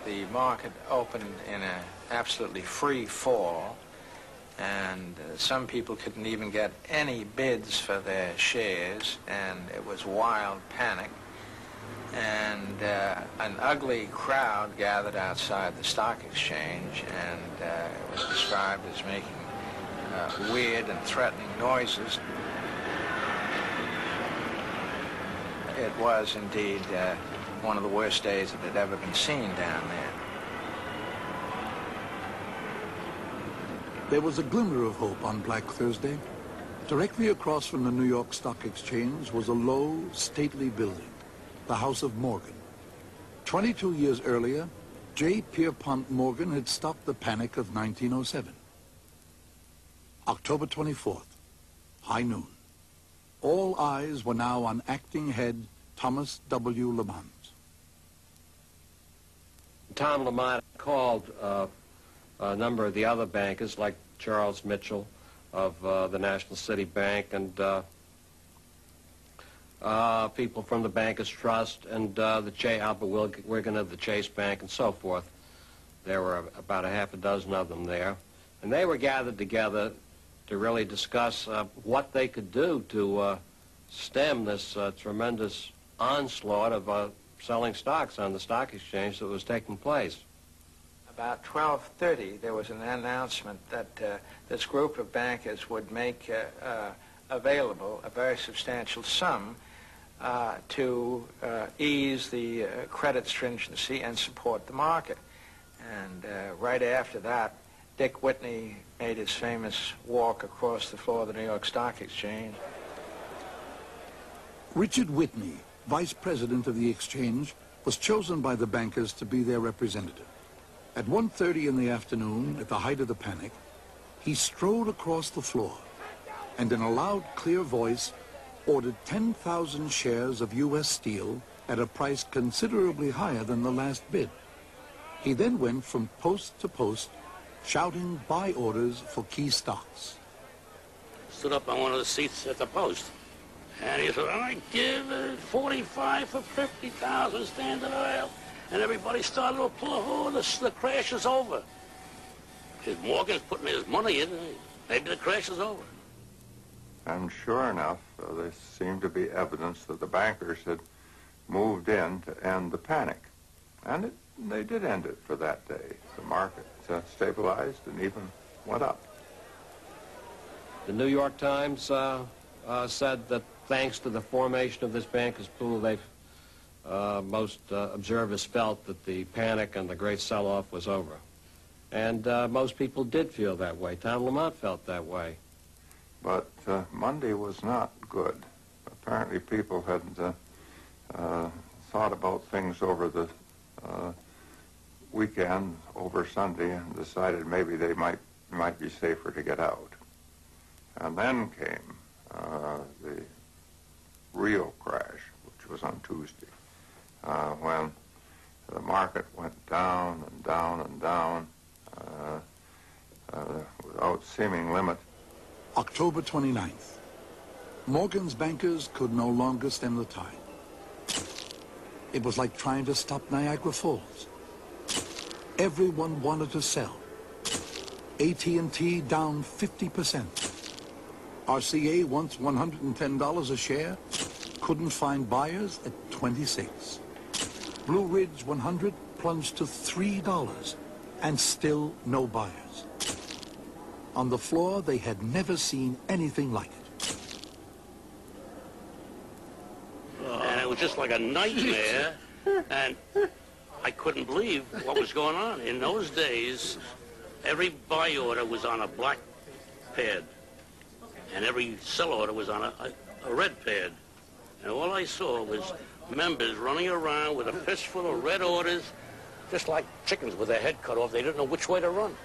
the market opened in an absolutely free fall, and some people couldn't even get any bids for their shares, and it was wild panic. And an ugly crowd gathered outside the stock exchange, and it was described as making weird and threatening noises. It was indeed one of the worst days that had ever been seen down there. There was a glimmer of hope on Black Thursday. Directly across from the New York Stock Exchange was a low, stately building, the House of Morgan. 22 years earlier, J. Pierpont Morgan had stopped the panic of 1907. October 24th, high noon. All eyes were now on acting head Thomas W. Lamont. Tom Lamont called a number of the other bankers, like Charles Mitchell of the National City Bank, and people from the Bankers Trust, and the Albert Wiggin of the Chase Bank, and so forth. There were about a half a dozen of them there. And they were gathered together to really discuss what they could do to stem this tremendous onslaught of selling stocks on the stock exchange that was taking place. About 12:30, there was an announcement that this group of bankers would make available a very substantial sum to ease the credit stringency and support the market. And right after that, Dick Whitney made his famous walk across the floor of the New York Stock Exchange. Richard Whitney, vice president of the exchange, was chosen by the bankers to be their representative. At 1:30 in the afternoon, at the height of the panic, he strode across the floor and in a loud, clear voice ordered 10,000 shares of U.S. Steel at a price considerably higher than the last bid. He then went from post to post, shouting buy orders for key stocks. Stood up on one of the seats at the post, and he said, I give it 45 for 50,000 Standard Oil. And everybody started to applaud. Oh, the crash is over. His Morgan's putting his money in. Maybe the crash is over. And sure enough, there seemed to be evidence that the bankers had moved in to end the panic. And they did end it for that day. The market stabilized and even went up. The New York Times said that thanks to the formation of this bankers pool, most observers felt that the panic and the great sell-off was over. And most people did feel that way. Tom Lamont felt that way. But Monday was not good. Apparently people had thought about things over the weekend, over Sunday, and decided maybe they might be safer to get out. And then came the real crash, which was on Tuesday. When the market went down and down and down without seeming limit. October 29th. Morgan's bankers could no longer stem the tide. It was like trying to stop Niagara Falls. Everyone wanted to sell. AT&T down 50%. RCA, once $110 a share, couldn't find buyers at 26. Blue Ridge 100 plunged to $3, and still no buyers. On the floor, they had never seen anything like it. And it was just like a nightmare, and I couldn't believe what was going on. In those days, every buy order was on a black pad, and every sell order was on a red pad. And all I saw was members running around with a fistful of red orders, just like chickens with their head cut off. They didn't know which way to run.